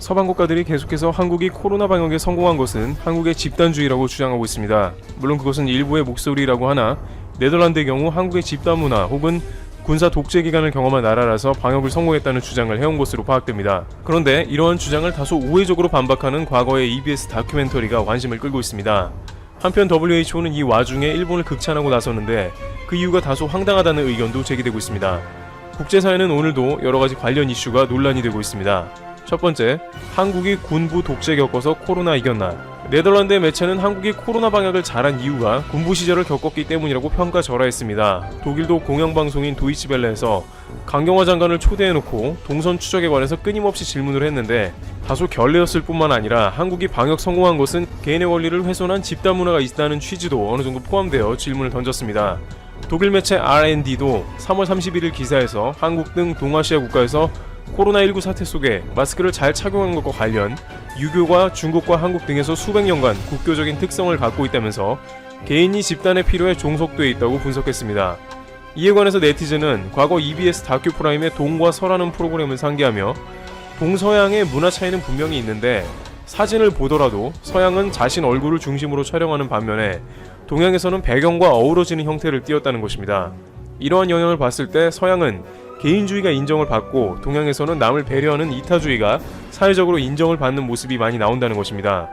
서방 국가들이 계속해서 한국이 코로나 방역에 성공한 것은 한국의 집단주의라고 주장하고 있습니다. 물론 그것은 일부의 목소리라고 하나 네덜란드의 경우 한국의 집단 문화 혹은 군사 독재 기간을 경험한 나라라서 방역을 성공했다는 주장을 해온 것으로 파악됩니다. 그런데 이러한 주장을 다소 우회적으로 반박하는 과거의 EBS 다큐멘터리가 관심을 끌고 있습니다. 한편 WHO는 이 와중에 일본을 극찬하고 나섰는데 그 이유가 다소 황당하다는 의견도 제기되고 있습니다. 국제사회는 오늘도 여러가지 관련 이슈가 논란이 되고 있습니다. 첫 번째, 한국이 군부 독재 겪어서 코로나 이겼나? 네덜란드의 매체는 한국이 코로나 방역을 잘한 이유가 군부 시절을 겪었기 때문이라고 평가절하했습니다. 독일도 공영방송인 도이치벨레에서 강경화 장관을 초대해놓고 동선 추적에 관해서 끊임없이 질문을 했는데 다소 결례였을 뿐만 아니라 한국이 방역 성공한 것은 개인의 권리를 훼손한 집단 문화가 있다는 취지도 어느 정도 포함되어 질문을 던졌습니다. 독일 매체 R&D도 3월 31일 기사에서 한국 등 동아시아 국가에서 코로나19 사태 속에 마스크를 잘 착용한 것과 관련 유교가 중국과 한국 등에서 수백 년간 국교적인 특성을 갖고 있다면서 개인이 집단의 필요에 종속되어 있다고 분석했습니다. 이에 관해서 네티즌은 과거 EBS 다큐 프라임의 동과 서라는 프로그램을 상기하며 동서양의 문화 차이는 분명히 있는데 사진을 보더라도 서양은 자신 얼굴을 중심으로 촬영하는 반면에 동양에서는 배경과 어우러지는 형태를 띄었다는 것입니다. 이러한 영향을 봤을 때 서양은 개인주의가 인정을 받고 동양에서는 남을 배려하는 이타주의가 사회적으로 인정을 받는 모습이 많이 나온다는 것입니다.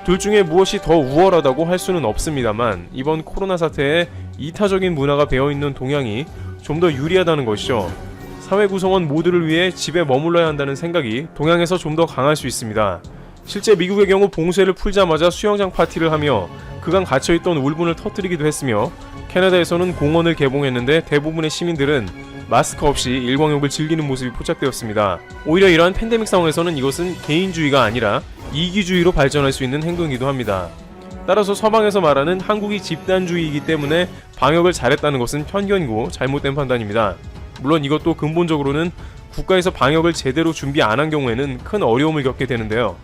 둘 중에 무엇이 더 우월하다고 할 수는 없습니다만 이번 코로나 사태에 이타적인 문화가 배어있는 동양이 좀 더 유리하다는 것이죠. 사회 구성원 모두를 위해 집에 머물러야 한다는 생각이 동양에서 좀 더 강할 수 있습니다. 실제 미국의 경우 봉쇄를 풀자마자 수영장 파티를 하며 그간 갇혀있던 울분을 터뜨리기도 했으며 캐나다에서는 공원을 개봉했는데 대부분의 시민들은 마스크 없이 일광욕을 즐기는 모습이 포착되었습니다. 오히려 이러한 팬데믹 상황에서는 이것은 개인주의가 아니라 이기주의로 발전할 수 있는 행동이기도 합니다. 따라서 서방에서 말하는 한국이 집단주의이기 때문에 방역을 잘했다는 것은 편견이고 잘못된 판단입니다. 물론 이것도 근본적으로는 국가에서 방역을 제대로 준비 안 한 경우에는 큰 어려움을 겪게 되는데요.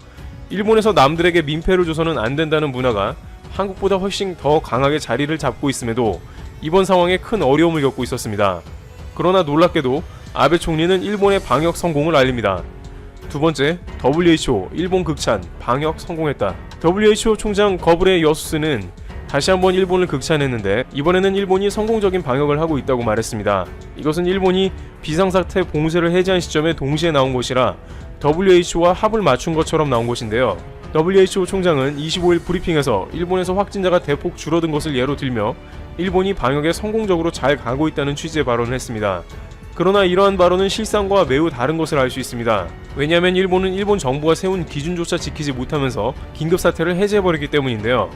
일본에서 남들에게 민폐를 줘서는 안 된다는 문화가 한국보다 훨씬 더 강하게 자리를 잡고 있음에도 이번 상황에 큰 어려움을 겪고 있었습니다. 그러나 놀랍게도 아베 총리는 일본의 방역 성공을 알립니다. 두 번째, WHO 일본 극찬 방역 성공했다. WHO 총장 거브레 여수스는 다시 한번 일본을 극찬했는데 이번에는 일본이 성공적인 방역을 하고 있다고 말했습니다. 이것은 일본이 비상사태 봉쇄를 해제한 시점에 동시에 나온 것이라 WHO와 합을 맞춘 것처럼 나온 것인데요. WHO 총장은 25일 브리핑에서 일본에서 확진자가 대폭 줄어든 것을 예로 들며 일본이 방역에 성공적으로 잘 가고 있다는 취지의 발언을 했습니다. 그러나 이러한 발언은 실상과 매우 다른 것을 알 수 있습니다. 왜냐하면 일본은 일본 정부가 세운 기준조차 지키지 못하면서 긴급사태를 해제해버리기 때문인데요.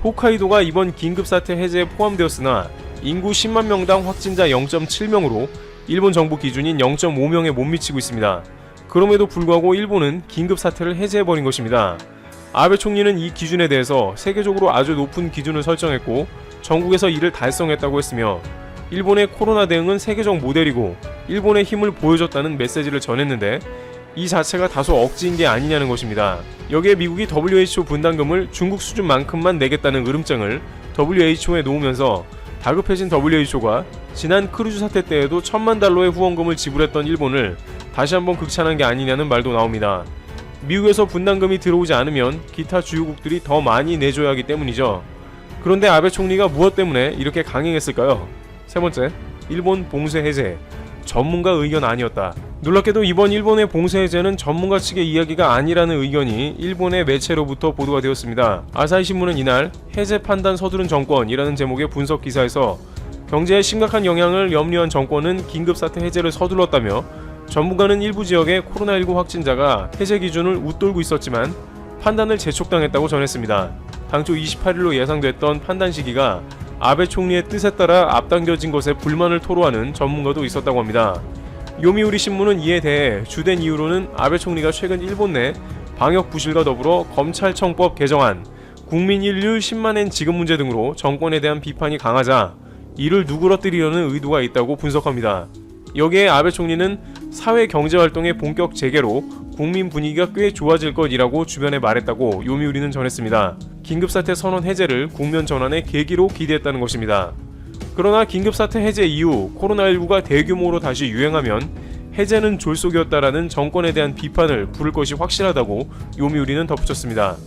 홋카이도가 이번 긴급사태 해제에 포함되었으나 인구 10만 명당 확진자 0.7명으로 일본 정부 기준인 0.5명에 못 미치고 있습니다. 그럼에도 불구하고 일본은 긴급사태를 해제해버린 것입니다. 아베 총리는 이 기준에 대해서 세계적으로 아주 높은 기준을 설정했고 전국에서 이를 달성했다고 했으며 일본의 코로나 대응은 세계적 모델이고 일본의 힘을 보여줬다는 메시지를 전했는데 이 자체가 다소 억지인 게 아니냐는 것입니다. 여기에 미국이 WHO 분담금을 중국 수준만큼만 내겠다는 으름장을 WHO에 놓으면서 다급해진 WHO가 지난 크루즈 사태 때에도 1,000만 달러의 후원금을 지불했던 일본을 다시 한번 극찬한 게 아니냐는 말도 나옵니다. 미국에서 분담금이 들어오지 않으면 기타 주요국들이 더 많이 내줘야 하기 때문이죠. 그런데 아베 총리가 무엇 때문에 이렇게 강행했을까요? 세 번째, 일본 봉쇄 해제. 전문가 의견 아니었다. 놀랍게도 이번 일본의 봉쇄 해제는 전문가 측의 이야기가 아니라는 의견이 일본의 매체로부터 보도가 되었습니다. 아사히 신문은 이날 해제 판단 서두른 정권이라는 제목의 분석 기사에서 경제에 심각한 영향을 염려한 정권은 긴급사태 해제를 서둘렀다며 전문가는 일부 지역의 코로나19 확진자가 해제 기준을 웃돌고 있었지만 판단을 재촉당했다고 전했습니다. 당초 28일로 예상됐던 판단 시기가 아베 총리의 뜻에 따라 앞당겨진 것에 불만을 토로하는 전문가도 있었다고 합니다. 요미우리 신문은 이에 대해 주된 이유로는 아베 총리가 최근 일본 내 방역 부실과 더불어 검찰청법 개정안, 국민 인류 10만엔 지급 문제 등으로 정권에 대한 비판이 강하자 이를 누그러뜨리려는 의도가 있다고 분석합니다. 여기에 아베 총리는 사회 경제 활동의 본격 재개로 국민 분위기가 꽤 좋아질 것이라고 주변에 말했다고 요미우리는 전했습니다. 긴급사태 선언 해제를 국면 전환의 계기로 기대했다는 것입니다. 그러나 긴급사태 해제 이후 코로나19가 대규모로 다시 유행하면 해제는 졸속이었다라는 정권에 대한 비판을 부를 것이 확실하다고 요미우리는 덧붙였습니다.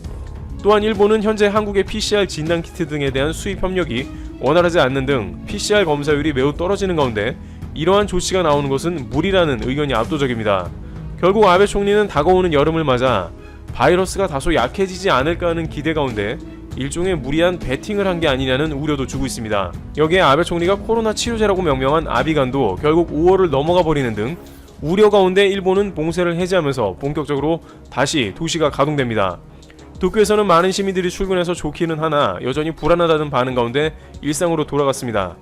또한 일본은 현재 한국의 PCR 진단키트 등에 대한 수입 협력이 원활하지 않는 등 PCR 검사율이 매우 떨어지는 가운데 이러한 조치가 나오는 것은 무리라는 의견이 압도적입니다. 결국 아베 총리는 다가오는 여름을 맞아 바이러스가 다소 약해지지 않을까 하는 기대 가운데 일종의 무리한 베팅을 한 게 아니냐는 우려도 주고 있습니다. 여기에 아베 총리가 코로나 치료제라고 명명한 아비간도 결국 5월을 넘어가 버리는 등 우려 가운데 일본은 봉쇄를 해제하면서 본격적으로 다시 도시가 가동됩니다. 도쿄에서는 많은 시민들이 출근해서 좋기는 하나 여전히 불안하다는 반응 가운데 일상으로 돌아갔습니다.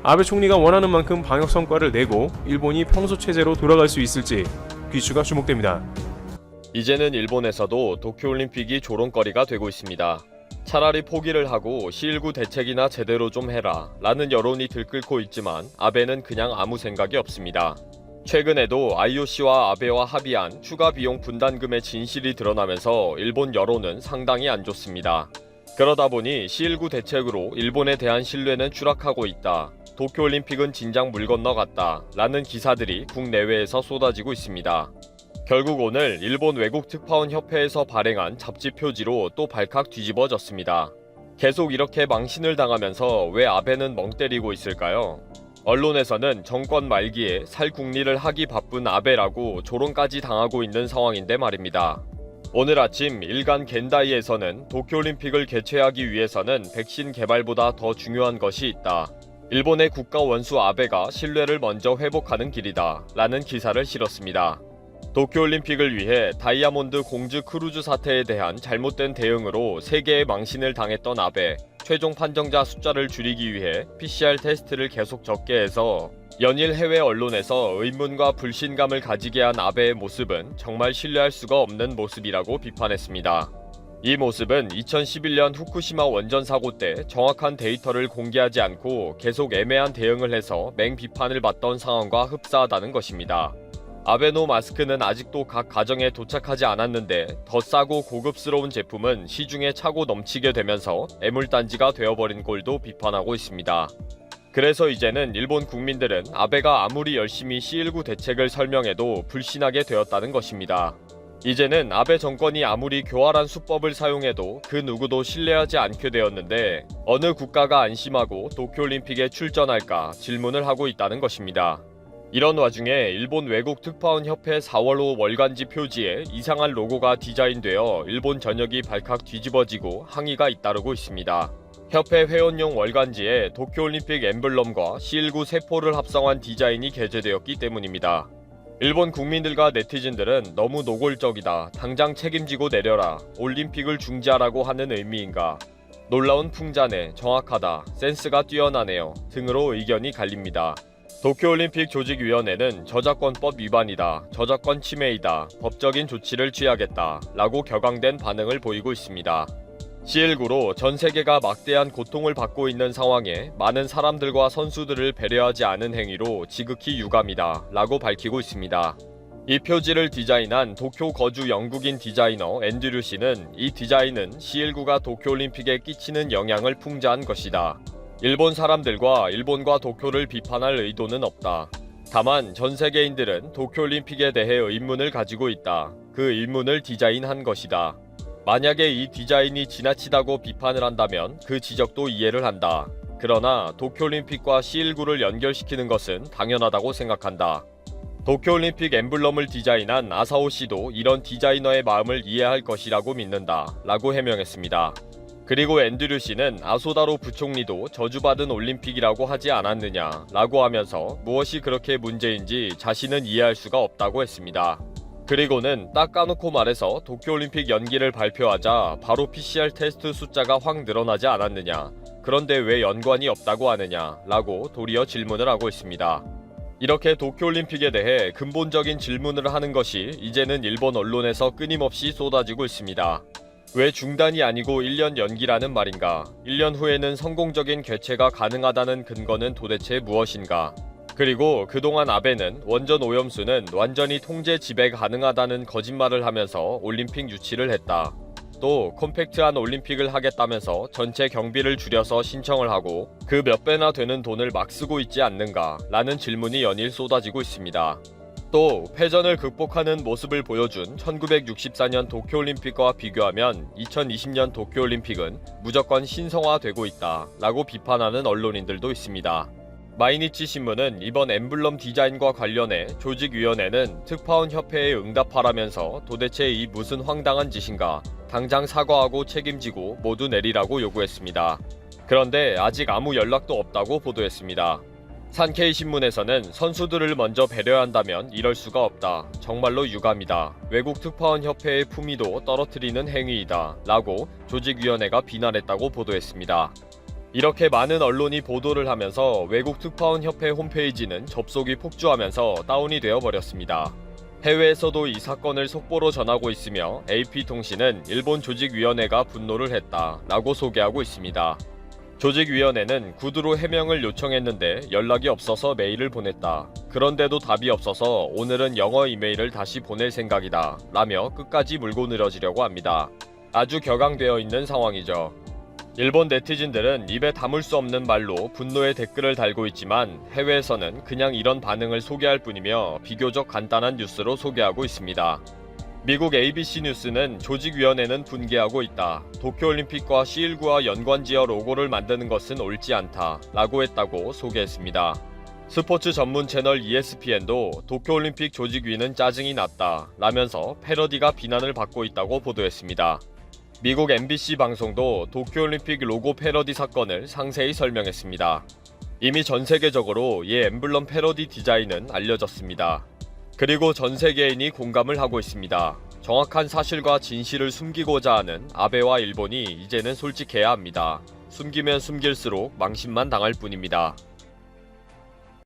아베 총리가 원하는 만큼 방역 성과를 내고 일본이 평소 체제로 돌아갈 수 있을지 귀추가 주목됩니다. 이제는 일본에서도 도쿄올림픽이 조롱거리가 되고 있습니다. 차라리 포기를 하고 시일구 대책이나 제대로 좀 해라 라는 여론이 들끓고 있지만 아베는 그냥 아무 생각이 없습니다. 최근에도 IOC와 아베와 합의한 추가 비용 분담금의 진실이 드러나면서 일본 여론은 상당히 안 좋습니다. 그러다 보니 시일구 대책으로 일본에 대한 신뢰는 추락하고 있다. 도쿄올림픽은 진작 물 건너갔다 라는 기사들이 국내외에서 쏟아지고 있습니다. 결국 오늘 일본 외국특파원협회에서 발행한 잡지 표지로 또 발칵 뒤집어졌습니다. 계속 이렇게 망신을 당하면서 왜 아베는 멍 때리고 있을까요? 언론에서는 정권 말기에 살 궁리를 하기 바쁜 아베라고 조롱까지 당하고 있는 상황인데 말입니다. 오늘 아침 일간 겐다이에서는 도쿄올림픽을 개최하기 위해서는 백신 개발보다 더 중요한 것이 있다. 일본의 국가 원수 아베가 신뢰를 먼저 회복하는 길이다 라는 기사를 실었습니다. 도쿄올림픽을 위해 다이아몬드 공주 크루즈 사태에 대한 잘못된 대응으로 세계에 망신을 당했던 아베, 최종 판정자 숫자를 줄이기 위해 PCR 테스트를 계속 적게 해서 연일 해외 언론에서 의문과 불신감을 가지게 한 아베의 모습은 정말 신뢰할 수가 없는 모습이라고 비판했습니다. 이 모습은 2011년 후쿠시마 원전 사고 때 정확한 데이터를 공개하지 않고 계속 애매한 대응을 해서 맹비판을 받던 상황과 흡사하다는 것입니다. 아베노 마스크는 아직도 각 가정에 도착하지 않았는데 더 싸고 고급스러운 제품은 시중에 차고 넘치게 되면서 애물단지가 되어버린 꼴도 비판하고 있습니다. 그래서 이제는 일본 국민들은 아베가 아무리 열심히 시일구 대책을 설명해도 불신하게 되었다는 것입니다. 이제는 아베 정권이 아무리 교활한 수법을 사용해도 그 누구도 신뢰하지 않게 되었는데 어느 국가가 안심하고 도쿄올림픽에 출전할까 질문을 하고 있다는 것입니다. 이런 와중에 일본 외국특파원협회 4월 5 월간지 표지에 이상한 로고가 디자인되어 일본 전역이 발칵 뒤집어지고 항의가 잇따르고 있습니다. 협회 회원용 월간지에 도쿄올림픽 엠블럼과 시일구 세포를 합성한 디자인이 게재되었기 때문입니다. 일본 국민들과 네티즌들은 너무 노골적이다, 당장 책임지고 내려라, 올림픽을 중지하라고 하는 의미인가, 놀라운 풍자네, 정확하다, 센스가 뛰어나네요 등으로 의견이 갈립니다. 도쿄올림픽 조직위원회는 저작권법 위반이다, 저작권 침해이다, 법적인 조치를 취하겠다 라고 격앙된 반응을 보이고 있습니다. 시일구로 전 세계가 막대한 고통을 받고 있는 상황에 많은 사람들과 선수들을 배려하지 않은 행위로 지극히 유감이다 라고 밝히고 있습니다. 이 표지를 디자인한 도쿄 거주 영국인 디자이너 앤드류 씨는 이 디자인은 시일구가 도쿄올림픽에 끼치는 영향을 풍자한 것이다. 일본 사람들과 일본과 도쿄를 비판할 의도는 없다. 다만 전 세계인들은 도쿄올림픽에 대해 의문을 가지고 있다. 그 의문을 디자인한 것이다. 만약에 이 디자인이 지나치다고 비판을 한다면 그 지적도 이해를 한다. 그러나 도쿄올림픽과 시일구를 연결시키는 것은 당연하다고 생각한다. 도쿄올림픽 엠블럼을 디자인한 아사오 씨도 이런 디자이너의 마음을 이해할 것이라고 믿는다 라고 해명했습니다. 그리고 앤드류 씨는 아소다로 부총리도 저주받은 올림픽이라고 하지 않았느냐 라고 하면서 무엇이 그렇게 문제인지 자신은 이해할 수가 없다고 했습니다. 그리고는 딱 까놓고 말해서 도쿄올림픽 연기를 발표하자 바로 PCR 테스트 숫자가 확 늘어나지 않았느냐, 그런데 왜 연관이 없다고 하느냐 라고 도리어 질문을 하고 있습니다. 이렇게 도쿄올림픽에 대해 근본적인 질문을 하는 것이 이제는 일본 언론에서 끊임없이 쏟아지고 있습니다. 왜 중단이 아니고 1년 연기라는 말인가? 1년 후에는 성공적인 개최가 가능하다는 근거는 도대체 무엇인가? 그리고 그동안 아베는 원전 오염수는 완전히 통제 지배 가능하다는 거짓말을 하면서 올림픽 유치를 했다. 또 컴팩트한 올림픽을 하겠다면서 전체 경비를 줄여서 신청을 하고 그 몇 배나 되는 돈을 막 쓰고 있지 않는가? 라는 질문이 연일 쏟아지고 있습니다. 또 패전을 극복하는 모습을 보여준 1964년 도쿄올림픽과 비교하면 2020년 도쿄올림픽은 무조건 신성화되고 있다 라고 비판하는 언론인들도 있습니다. 마이니치 신문은 이번 엠블럼 디자인과 관련해 조직위원회는 특파원 협회에 응답하라면서 도대체 이 무슨 황당한 짓인가, 당장 사과하고 책임지고 모두 내리라고 요구했습니다. 그런데 아직 아무 연락도 없다고 보도했습니다. 산케이 신문에서는 선수들을 먼저 배려한다면 이럴 수가 없다. 정말로 유감이다. 외국 특파원 협회의 품위도 떨어뜨리는 행위이다. 라고 조직위원회가 비난했다고 보도했습니다. 이렇게 많은 언론이 보도를 하면서 외국 특파원 협회 홈페이지는 접속이 폭주하면서 다운이 되어버렸습니다. 해외에서도 이 사건을 속보로 전하고 있으며 AP통신은 일본 조직위원회가 분노를 했다. 라고 소개하고 있습니다. 조직위원회는 구두로 해명을 요청했는데 연락이 없어서 메일을 보냈다. 그런데도 답이 없어서 오늘은 영어 이메일을 다시 보낼 생각이다. 라며 끝까지 물고 늘어지려고 합니다. 아주 격앙되어 있는 상황이죠. 일본 네티즌들은 입에 담을 수 없는 말로 분노의 댓글을 달고 있지만 해외에서는 그냥 이런 반응을 소개할 뿐이며 비교적 간단한 뉴스로 소개하고 있습니다. 미국 ABC 뉴스는 조직위원회는 분개하고 있다. 도쿄올림픽과 C19와 연관지어 로고를 만드는 것은 옳지 않다. 라고 했다고 소개했습니다. 스포츠 전문 채널 ESPN도 도쿄올림픽 조직위는 짜증이 났다. 라면서 패러디가 비난을 받고 있다고 보도했습니다. 미국 MBC 방송도 도쿄올림픽 로고 패러디 사건을 상세히 설명했습니다. 이미 전 세계적으로 이 엠블럼 패러디 디자인은 알려졌습니다. 그리고 전 세계인이 공감을 하고 있습니다. 정확한 사실과 진실을 숨기고자 하는 아베와 일본이 이제는 솔직해야 합니다. 숨기면 숨길수록 망신만 당할 뿐입니다.